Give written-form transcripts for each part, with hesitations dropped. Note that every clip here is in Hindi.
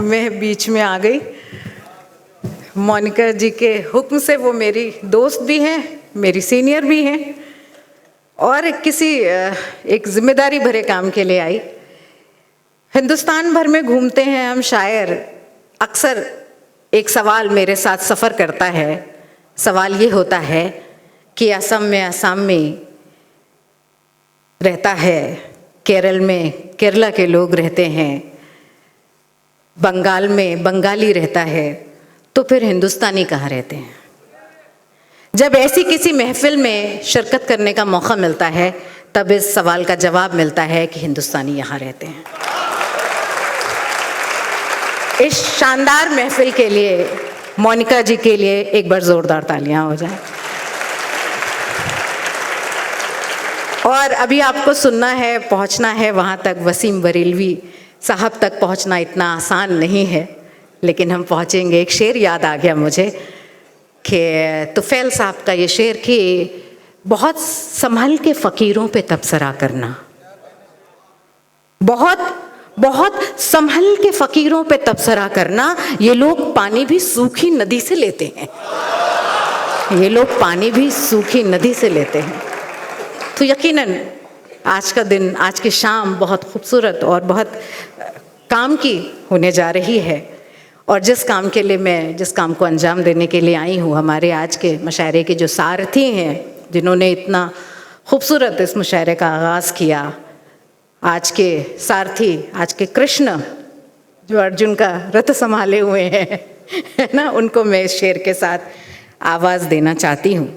मैं बीच में आ गई। मोनिका जी के हुक्म से वो मेरी दोस्त भी हैं, मेरी सीनियर भी हैं, और किसी एक जिम्मेदारी भरे काम के लिए आई। हिंदुस्तान भर में घूमते हैं हम शायर, अक्सर एक सवाल मेरे साथ सफ़र करता है। सवाल ये होता है कि असम में आसामी रहता है, केरल में केरला के लोग रहते हैं, बंगाल में बंगाली रहता है, तो फिर हिंदुस्तानी कहाँ रहते हैं? जब ऐसी किसी महफिल में शिरकत करने का मौका मिलता है तब इस सवाल का जवाब मिलता है कि हिंदुस्तानी यहाँ रहते हैं। इस शानदार महफिल के लिए, मोनिका जी के लिए एक बार जोरदार तालियां हो जाएं। और अभी आपको सुनना है, पहुंचना है वहां तक। वसीम बरेलवी साहब तक पहुंचना इतना आसान नहीं है, लेकिन हम पहुंचेंगे। एक शेर याद आ गया मुझे कि तुफैल साहब का ये शेर कि बहुत संभल के फ़कीरों पे तबसरा करना, बहुत संभल के फ़कीरों पे तबसरा करना। ये लोग पानी भी सूखी नदी से लेते हैं, ये लोग पानी भी सूखी नदी से लेते हैं। तो यकीनन आज का दिन, आज की शाम बहुत खूबसूरत और बहुत काम की होने जा रही है। और जिस काम के लिए मैं, जिस काम को अंजाम देने के लिए आई हूँ, हमारे आज के मुशायरे के जो सारथी हैं, जिन्होंने इतना खूबसूरत इस मुशायरे का आगाज़ किया, आज के सारथी, आज के कृष्ण जो अर्जुन का रथ संभाले हुए हैं, है ना, उनको मैं इस शेर के साथ आवाज़ देना चाहती हूँ।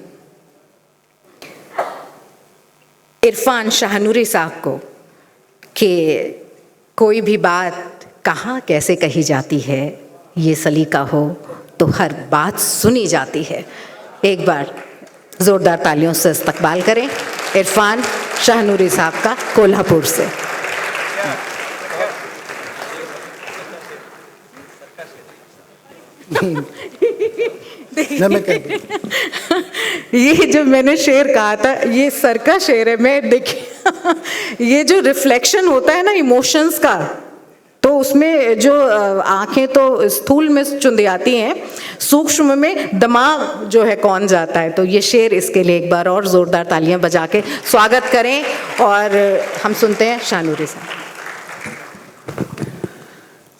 इरफान शाहनूरी साहब को कि कोई भी बात कहाँ कैसे कही जाती है, ये सलीका हो तो हर बात सुनी जाती है। एक बार ज़ोरदार तालियों से इस्तकबाल करें इरफान शाहनूरी साहब का, कोल्हापुर से। ये जो मैंने शेर कहा था, ये सर का शेर है। मैं देखिए ये जो रिफ्लेक्शन होता है ना इमोशंस का, तो उसमें जो आंखें तो स्थूल में चुंधियाती हैं, सूक्ष्म में दिमाग जो है कौन जाता है। तो ये शेर, इसके लिए एक बार और ज़ोरदार तालियां बजा के स्वागत करें। और हम सुनते हैं शाहनूरी साहब।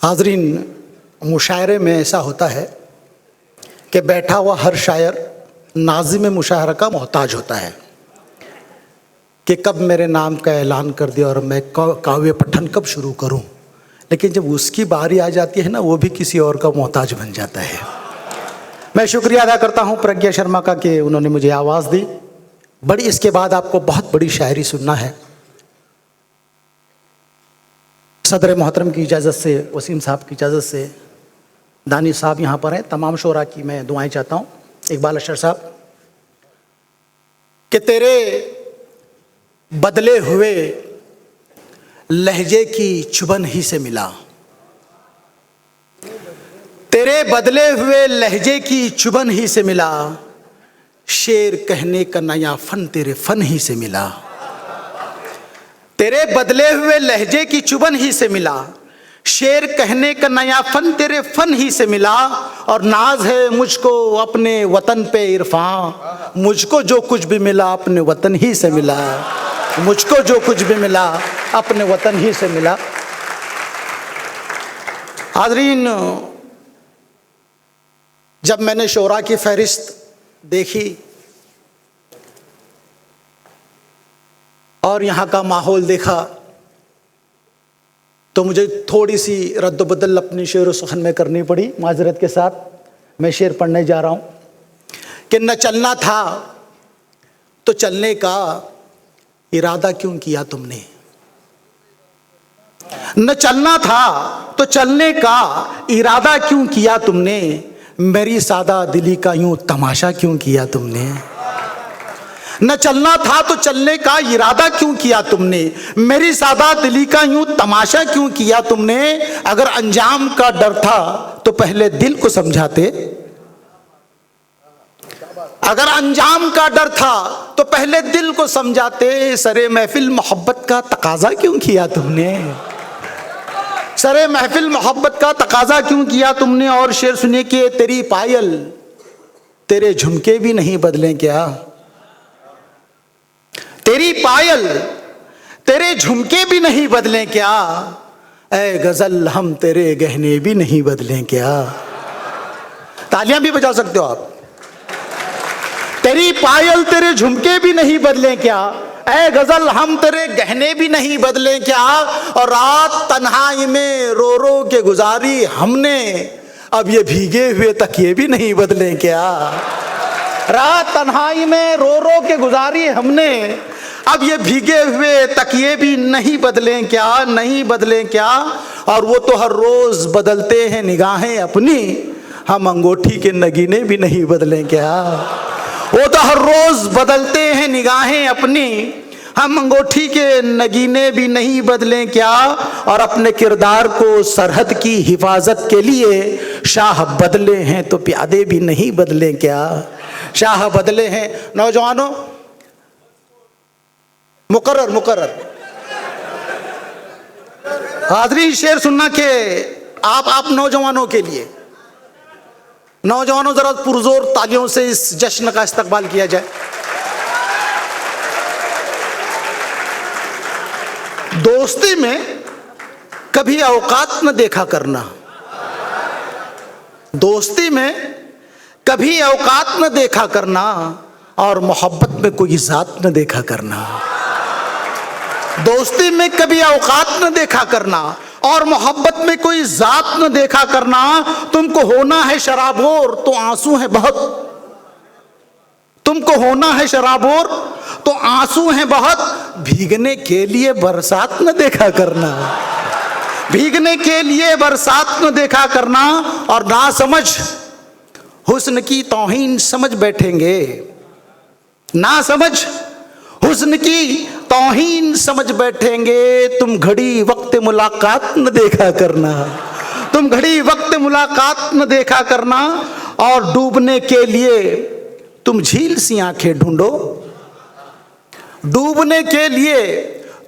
हाज़रीन, मुशायरे में ऐसा होता है कि बैठा हुआ हर शायर नाज़िम मुशायरा का मोहताज होता है कि कब मेरे नाम का ऐलान कर दिया और मैं काव्य पठन कब शुरू करूं। लेकिन जब उसकी बारी आ जाती है ना, वो भी किसी और का मोहताज बन जाता है। मैं शुक्रिया अदा करता हूं प्रज्ञा शर्मा का कि उन्होंने मुझे आवाज़ दी। बड़ी, इसके बाद आपको बहुत बड़ी शायरी सुनना है। सदर मोहतरम की इजाज़त से, वसीम साहब की इजाज़त से, दानी साहब यहाँ पर हैं, तमाम शोरा की मैं दुआएं चाहता हूँ। इकबाल अशर साहब कि तेरे बदले हुए लहजे की चुभन ही से मिला, तेरे बदले हुए लहजे की चुभन ही से मिला, शेर कहने का नया फन तेरे फन ही से मिला, तेरे बदले हुए लहजे की चुभन ही से मिला, शेर कहने का नया फन तेरे फन ही से मिला। और नाज है मुझको अपने वतन पे इरफान, मुझको जो कुछ भी मिला अपने वतन ही से मिला, मुझको जो कुछ भी मिला अपने वतन ही से मिला। हाज़रीन, जब मैंने शोरा की फहरिस्त देखी और यहाँ का माहौल देखा, तो मुझे थोड़ी सी रद्द-बदल अपनी शेर व सुखन में करनी पड़ी। माजरत के साथ मैं शेर पढ़ने जा रहा हूँ कि न चलना था तो चलने का इरादा क्यों किया तुमने, न चलना था तो चलने का इरादा क्यों किया तुमने, मेरी सादा दिली का यूं तमाशा क्यों किया तुमने, न चलना था तो चलने का इरादा क्यों किया तुमने, मेरी सादा दिली का यूं तमाशा क्यों किया तुमने। अगर अंजाम का डर था तो पहले दिल को समझाते, अगर अंजाम का डर था तो पहले दिल को समझाते, सरे महफिल मोहब्बत का तकाजा क्यों किया तुमने। सरे महफिल मोहब्बत का तकाजा क्यों किया तुमने, और शेर सुनिए कि तेरी पायल तेरे झुमके भी नहीं बदले क्या, तेरी पायल तेरे झुमके भी नहीं बदले क्या, ऐ गजल हम तेरे गहने भी नहीं बदले क्या। तालियां भी बजा सकते हो आप। तेरी पायल तेरे झुमके भी नहीं बदले क्या, ऐ गजल हम तेरे गहने भी नहीं बदले क्या। और रात तन्हाई में रो रो के गुजारी हमने, अब ये भीगे हुए तकिए भी नहीं बदले क्या। रात तन्हाई में रो रो के गुजारी हमने, अब ये भीगे हुए तकिए भी नहीं बदले क्या, नहीं बदले क्या। और वो तो हर रोज बदलते हैं निगाहें अपनी, हम अंगूठी के नगीने भी नहीं बदले क्या। वो तो हर रोज बदलते हैं निगाहें अपनी, हम अंगूठी के नगीने भी नहीं बदलें क्या। और अपने किरदार को सरहद की हिफाजत के लिए शाह बदले हैं तो प्यादे भी नहीं बदलें क्या। शाह बदले हैं। नौजवानों, मुकर्रर हाज़रीन, शेर सुनना के आप नौजवानों के लिए, नौजवानों जरा पुरजोर तालियों से इस जश्न का इस्तकबाल किया जाए। दोस्ती में कभी औकात न देखा करना, दोस्ती में कभी औकात न देखा करना, और मोहब्बत में कोई जात न देखा करना। दोस्ती में कभी औकात न देखा करना और मोहब्बत में कोई जात न देखा करना। तुमको होना है शराबोर तो आंसू है बहुत, तुमको होना है शराबोर तो आंसू हैं बहुत, भीगने के लिए बरसात न देखा करना, भीगने के लिए बरसात न देखा करना। और ना समझ हुस्न की तौहीन समझ बैठेंगे, ना समझ हुस्न की तौहीन समझ बैठेंगे। तुम घड़ी वक्त मुलाकात न देखा करना, तुम घड़ी वक्त मुलाकात न देखा करना। और डूबने के लिए तुम झील सी आंखें ढूंढो, डूबने के लिए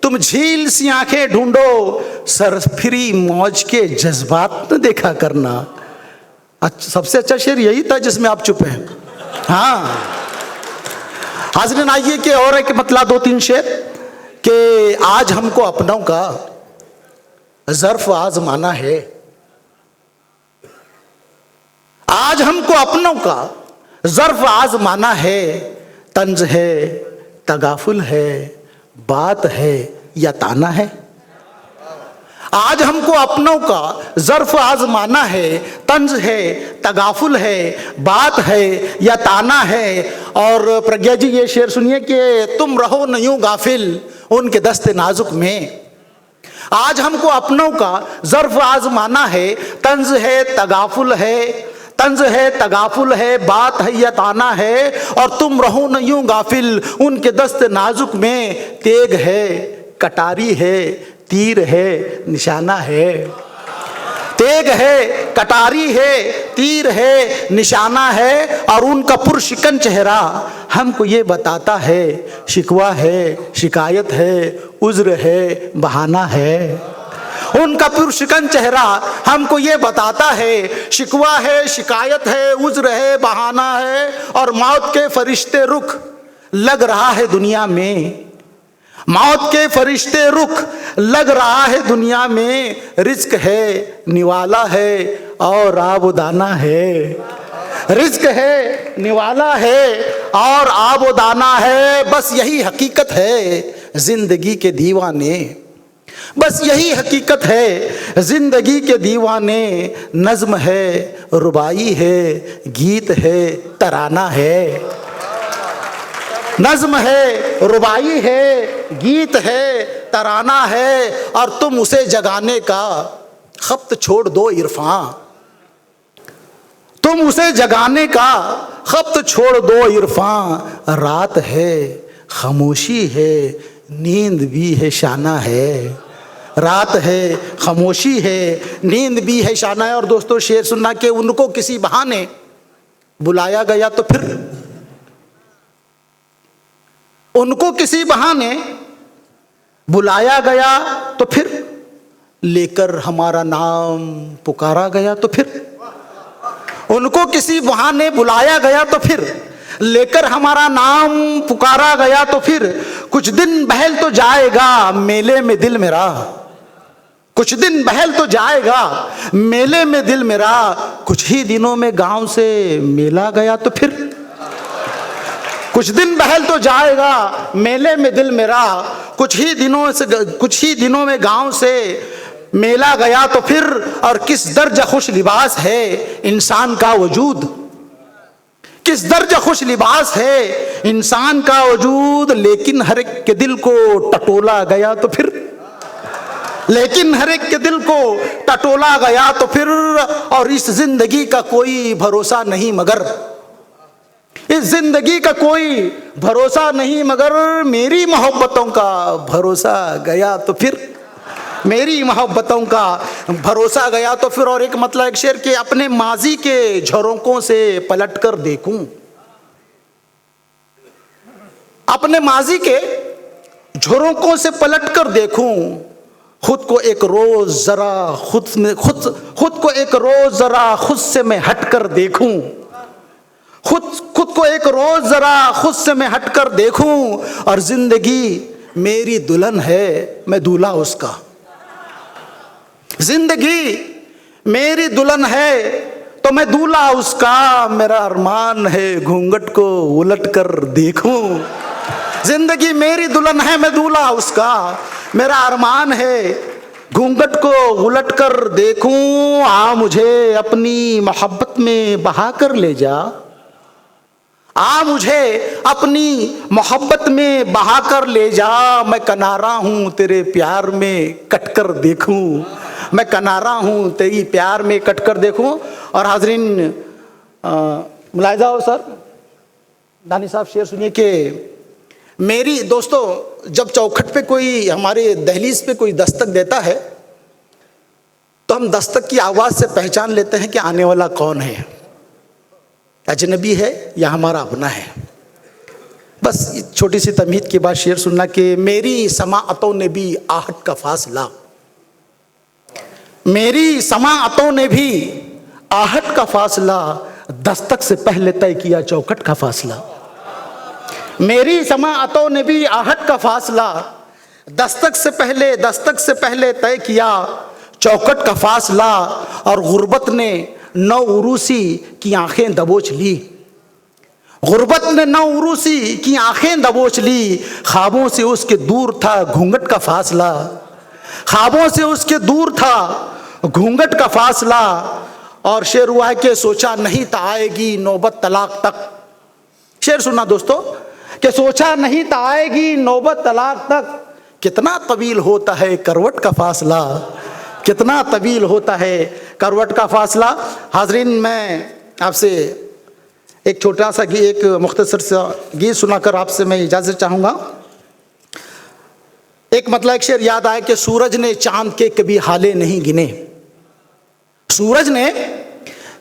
तुम झील सी आंखें ढूंढो, सरफिरी मौज के जज्बात न देखा करना। सबसे अच्छा शेर यही था जिसमें आप चुप हैं। हाँ हाज़रीन, आइए कि और एक मतला दो तीन शेर कि आज हमको अपनों का ज़र्फ आज़माना है, आज हमको अपनों का ज़र्फ आज़माना है। तंज है, तगाफुल है, बात है या ताना है। आज हमको अपनों का ज़र्फ आज़माना है, तंज है, तगाफुल है, बात है या ताना है। और प्रज्ञा जी ये शेर सुनिए कि तुम रहो न यूं गाफिल उनके दस्ते नाजुक में। आज हमको अपनों का ज़र्फ आज़माना है, तंज है, तगाफुल है, तंज है, तगाफुल है, बात है या ताना है। और तुम रहो न यूं गाफिल उनके दस्ते नाजुक में। तेग है, कटारी है, तीर है, निशाना है। तेग है, कटारी है, तीर है, निशाना है। और उनका पुरशिकन चेहरा हमको ये बताता है, शिकवा है, शिकायत है, उज़्र है, बहाना है। उनका पुरशिकन चेहरा हमको ये बताता है, शिकवा है, शिकायत है, उज़्र है, बहाना है। और मौत के फरिश्ते रुख लग रहा है दुनिया में, मौत के फरिश्ते रुख लग रहा है दुनिया में। रिज़्क है, निवाला है और आबोदाना है। रिज़्क है, निवाला है और आबोदाना है। बस यही हकीकत है जिंदगी के दीवाने, बस यही हकीकत है जिंदगी के दीवाने। नज़्म है, रुबाई है, गीत है, तराना है। नज़्म है, रुबाई है, गीत है, तराना है। और तुम उसे जगाने का खप्त छोड़ दो इरफां, तुम उसे जगाने का खप्त छोड़ दो इरफां। रात है, खामोशी है, नींद भी है, शाना है। रात है, खामोशी है, नींद भी है, शाना है। और दोस्तों शेर सुनना कि उनको किसी बहाने बुलाया गया तो फिर, उनको किसी बहाने बुलाया गया तो फिर लेकर हमारा नाम पुकारा गया तो फिर, उनको किसी बहाने बुलाया गया तो फिर, लेकर हमारा नाम पुकारा गया तो फिर, कुछ दिन बहल तो जाएगा मेले में दिल मेरा, कुछ दिन बहल तो जाएगा मेले में दिल मेरा, कुछ ही दिनों में गांव से मेला गया तो फिर, कुछ दिन बहल तो जाएगा मेले में दिल मेरा, कुछ ही दिनों में गांव से मेला गया तो फिर, और किस दर्जा खुश लिबास है इंसान का वजूद, किस दर्जा खुश लिबास है इंसान का वजूद, लेकिन हर एक के दिल को टटोला गया तो फिर, लेकिन हर एक के दिल को टटोला गया तो फिर, और इस जिंदगी का कोई भरोसा नहीं मगर, इस जिंदगी का कोई भरोसा नहीं मगर, मेरी मोहब्बतों का भरोसा गया तो फिर, मेरी मोहब्बतों का भरोसा गया तो फिर। और एक मतलब एक शेर के, अपने माजी के झरोकों से पलट कर देखूं, अपने माजी के झरोकों से पलट कर देखूं, खुद को एक रोज जरा खुद को एक रोज जरा खुद से मैं हटकर देखूं, खुद को एक रोज जरा खुद से मैं हटकर देखूं, और जिंदगी मेरी दुल्हन है मैं दूल्हा उसका, जिंदगी मेरी दुल्हन है तो मैं दूल्हा उसका, मेरा अरमान है घूंघट को उलट कर देखूं, जिंदगी मेरी दुल्हन है मैं दूल्हा उसका, मेरा अरमान है घूंघट को उलट कर देखूं, आ मुझे अपनी मोहब्बत में बहा कर ले जा, आ मुझे अपनी मोहब्बत में बहा कर ले जा, मैं कनारा हूं तेरे प्यार में कटकर देखूं, मैं कनारा हूं तेरी प्यार में कटकर देखूं। और हाजरीन मुलाहिजा हो सर, दानी साहब शेर सुनिए कि मेरी दोस्तों, जब चौखट पे कोई हमारे दहलीज पे कोई दस्तक देता है तो हम दस्तक की आवाज़ से पहचान लेते हैं कि आने वाला कौन है, अजनबी है या हमारा अपना है। बस छोटी सी तमहीद के बाद शेर सुनना कि मेरी समाअतों ने भी आहट का फासला, मेरी समाअतों ने भी आहट का फासला, दस्तक से पहले तय किया चौखट का फासला, मेरी समाअतों ने भी आहट का फासला, दस्तक से पहले तय किया चौखट का फासला, और गुर्बत ने नौ उरूसी की आंखें दबोच ली, गुर्बत ने नौ उरूसी की आंखें दबोच ली, ख्वाबों से उसके दूर था घूंघट का फासला, ख्वाबों से उसके दूर था घूंघट का फासला। और शेर हुआ है कि सोचा नहीं था आएगी नौबत तलाक तक, शेर सुना दोस्तों कि सोचा नहीं था आएगी नौबत तलाक तक, कितना तवील होता है करवट का फासला, कितना तवील होता है करवट का फासला। हाजरीन, मैं आपसे एक छोटा सा एक मुख्तसर सा गीत सुनाकर आपसे मैं इजाज़त चाहूँगा। एक मतलब एक शेर याद आया कि सूरज ने चांद के कभी हाले नहीं गिने, सूरज ने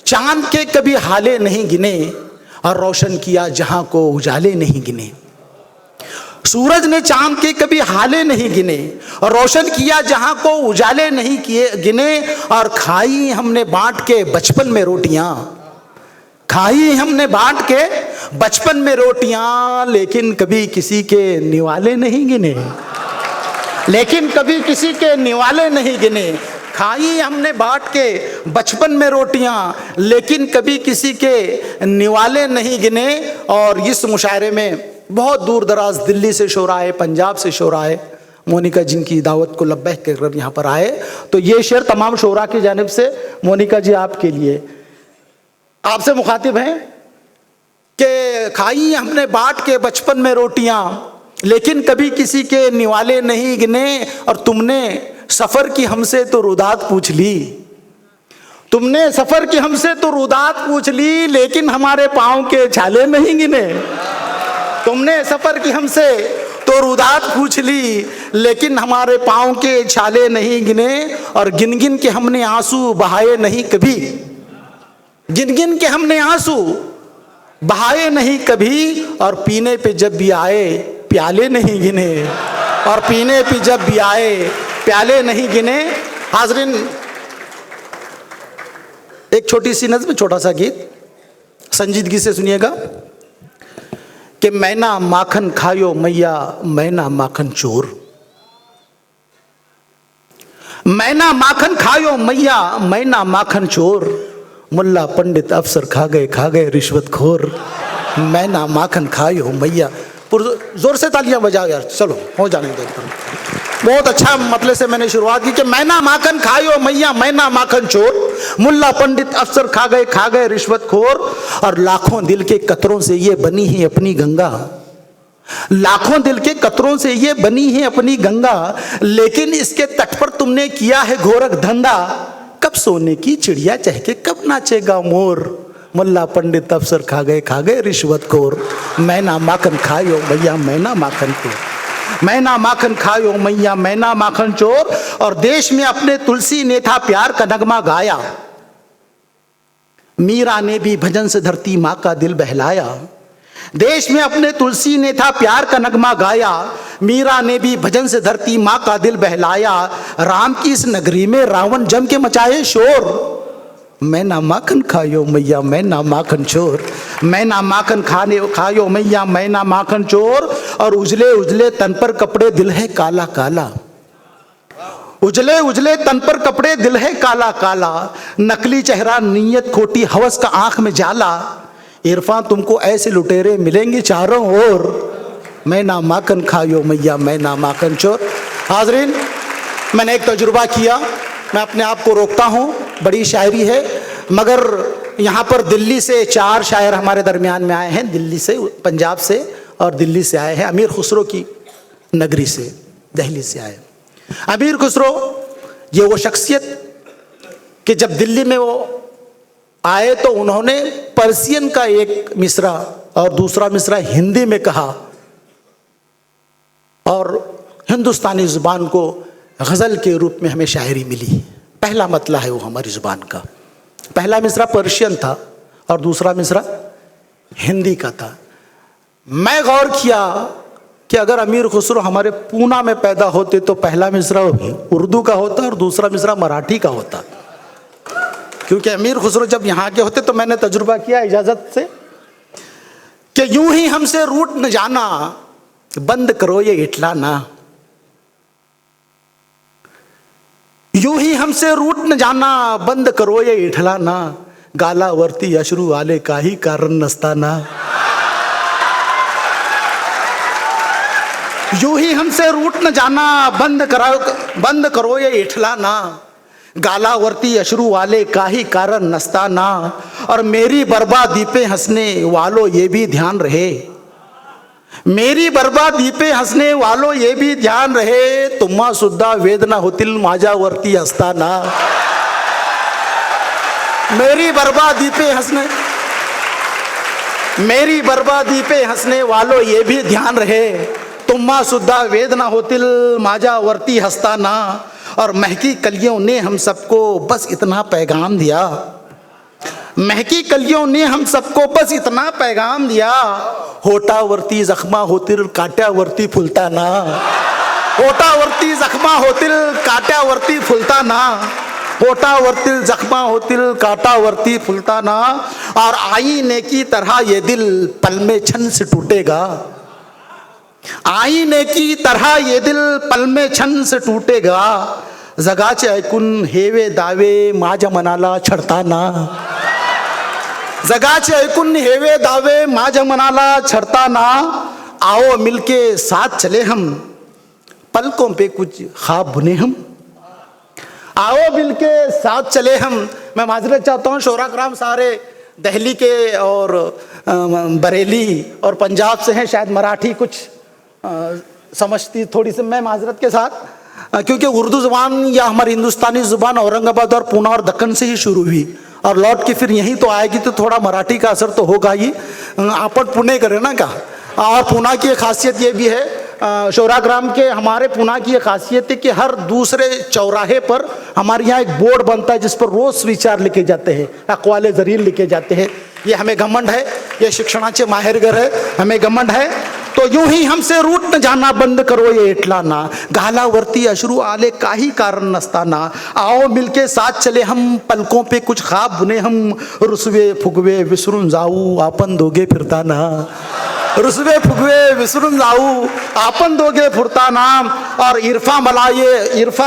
चांद के कभी हाले नहीं गिने, और रोशन किया जहां को उजाले नहीं गिने, सूरज ने चांद के कभी हाले नहीं गिने, और रोशन किया जहां को उजाले नहीं किए गिने, और खाई हमने बांट के बचपन में रोटियां, खाई हमने बांट के बचपन में रोटियां, लेकिन कभी किसी के निवाले नहीं गिने, लेकिन कभी किसी के निवाले नहीं गिने, खाई हमने बांट के बचपन में रोटियां, लेकिन कभी किसी के निवाले नहीं गिने। और इस मुशायरे में बहुत दूर दराज दिल्ली से शोरा आए, पंजाब से शोरा आए, मोनिका जिनकी दावत को लब्बैक कर यहाँ पर आए, तो ये शेर तमाम शोरा की जानिब से मोनिका जी आपके लिए, आपसे मुखातिब हैं कि खाई हमने बांट के बचपन में रोटियां, लेकिन कभी किसी के निवाले नहीं गिने, और तुमने सफ़र की हमसे तो रुदात पूछ ली, तुमने सफ़र की हमसे तो रुदात पूछ ली, लेकिन हमारे पाँव के छाले नहीं गिने, तुमने सफ़र की हमसे तो रुदात पूछ ली, लेकिन हमारे पाँव के छाले नहीं गिने, और गिन गिन के हमने आंसू बहाए नहीं कभी, गिन गिन के हमने आंसू बहाए नहीं कभी, और पीने पे जब भी आए प्याले नहीं गिने, और पीने पे जब भी आए प्याले नहीं गिने। हाजरीन, एक छोटी सी नज़्म, छोटा सा गीत संजीदगी से सुनिएगा कि मैना माखन खायो मैया मैना माखन चोर, मैना माखन खायो मैया मैना माखन चोर, मुल्ला पंडित अफसर खा गए रिश्वतखोर, मैना माखन खायो मैया। जोर से तालियां बजाओ यार, चलो हो जाने दो। बहुत अच्छा मतलब से मैंने शुरुआत की कि मैना माखन खायो मैया मैना माखन चोर, मुल्ला पंडित अफसर खा गए रिश्वतखोर, और लाखों दिल के कतरों से ये बनी है अपनी गंगा, लाखों दिल के कतरों से ये बनी है अपनी गंगा, लेकिन इसके तट पर तुमने किया है घोरक धंधा, कब सोने की चिड़िया चहके कब नाचेगा मोर, मुल्ला पंडित अफसर खा गए रिश्वतखोर, मैना माखन खायो मैया मैना माखन चोर, मैना माखन खायो मैया मैना माखन चोर। और देश में अपने तुलसी ने था प्यार का नगमा गाया, मीरा ने भी भजन से धरती माँ का दिल बहलाया, देश में अपने तुलसी ने था प्यार का नगमा गाया, मीरा ने भी भजन से धरती माँ का दिल बहलाया, राम की इस नगरी में रावण जम के मचाए शोर, मैना माखन खायो मैया मैना माखन चोर, मैना माखन खायो मैया मैना माखन चोर। और उजले उजले तन पर कपड़े दिल है काला काला, उजले उजले तन पर कपड़े दिल है काला काला, नकली चेहरा नीयत खोटी हवस का आंख में जाला, इरफान तुमको ऐसे लुटेरे मिलेंगे चारों ओर, मैना माखन खायो मैया मैना माखन चोर। हाजरीन, मैंने एक तजुर्बा किया, मैं अपने आप को रोकता हूँ, बड़ी शायरी है, मगर यहाँ पर दिल्ली से 4 शायर हमारे दरमियान में आए हैं, दिल्ली से, पंजाब से और दिल्ली से आए हैं, अमीर खुसरो की नगरी से, दिल्ली से आए। अमीर खुसरो ये वो शख्सियत कि जब दिल्ली में वो आए तो उन्होंने पर्शियन का एक मिसरा और दूसरा मिसरा हिंदी में कहा, और हिंदुस्तानी ज़ुबान को गज़ल के रूप में हमें शायरी मिली। पहला मतला है वो हमारी ज़ुबान का, पहला मिसरा पर्शियन था और दूसरा मिसरा हिंदी का था। मैं गौर किया कि अगर अमीर खुसरो हमारे पूना में पैदा होते तो पहला मिसरा उर्दू का होता और दूसरा मिसरा मराठी का होता, क्योंकि अमीर खुसरो जब यहाँ के होते तो मैंने तजुर्बा किया इजाज़त से कि यूं ही हमसे रूठ न जाना, बंद करो ये इटलाना, यूं ही हमसे रूठ न जाना, बंद करो ये इठलाना, गालावरती अश्रु वाले का ही कारण नस्ताना, यूं ही हमसे रूठ न जाना, बंद करो ये इठलाना, गालावरती अश्रु वाले का ही कारण नस्ताना, और मेरी बर्बादी पे हंसने वालों ये भी ध्यान रहे, मेरी बर्बादी पे हंसने वालों ये भी ध्यान रहे, तुम्हा सुद्धा वेदना होतील माझ्यावरती हसताना, मेरी बर्बादी पे हंसने वालों ये भी ध्यान रहे, तुम्हा सुद्धा वेदना होतील माझ्यावरती हसताना। और महकी कलियों ने हम सबको बस इतना पैगाम दिया, महकी कलियों ने हम सबको बस इतना पैगाम दिया, होटावरती जख्मा होतील काट्यावरती फुलताना, होटावरती जख्मा होतील काट्यावरती फुलताना, होटावरती जख्मा होतील काटावरती फुलताना। और आईने की तरह ये दिल पल में छन से टूटेगा, आईने की तरह ये दिल पल में छन से टूटेगा, जगाचे ऐकून हेवे दावे माझ्या मनाला छडताना, जगाचे ऐकून हेवे दावे माझ्या मनाला छड़ताना, आओ मिलके साथ चले हम पलकों पे कुछ ख्वाब बुने हम, आओ मिलके साथ चले हम। मैं माजरत चाहता हूँ, शोरा कराम सारे दिल्ली के और बरेली और पंजाब से हैं, शायद मराठी कुछ समझती थोड़ी सी, मैं माजरत के साथ, क्योंकि उर्दू ज़ुबान या हमारी हिंदुस्तानी ज़ुबान औरंगाबाद और पूना और दक्कन से ही शुरू हुई और लौट के फिर यहीं तो आएगी, तो थोड़ा मराठी का असर तो होगा ही। आप पुणे करें ना का, और पूना की एक खासियत ये भी है, शोराग्राम के हमारे पूना की एक खासियत है कि हर दूसरे चौराहे पर हमारे यहाँ एक बोर्ड बनता है जिस पर रोज़ विचार लिखे जाते हैं, अक़वाले ज़रीर लिखे जाते हैं। ये हमें घमंड है, ये शिक्षणाचे माहेरघर है, हमें घमंड है। तो यूं ही हमसे रूट न जाना, बंद करो ये एटलाना, गालावरती अश्रू आले काही कारण नसताना, आओ मिलके साथ चले हम, पलकों पे कुछ ख्वाब बुने हम, रुसवे फुगवे विसरून जाऊ आपण दोघे फिरताना, रुसवे फुगवे विसरून जाऊ आपण दोघे फिरताना। और इरफा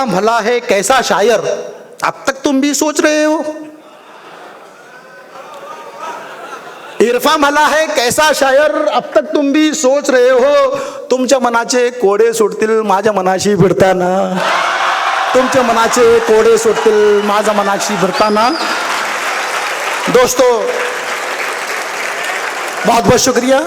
भला है कैसा शायर, अब तक तुम भी सोच रहे हो, इरफा भला है कैसा शायर, अब तक तुम भी सोच रहे हो, तुमच्या मनाचे कोडे सुटतील माझ्या मनाशी भिडताना, तुमच्या मनाचे कोडे सुटतील माझ्या मनाशी भिडताना। दोस्तों बहुत बहुत शुक्रिया।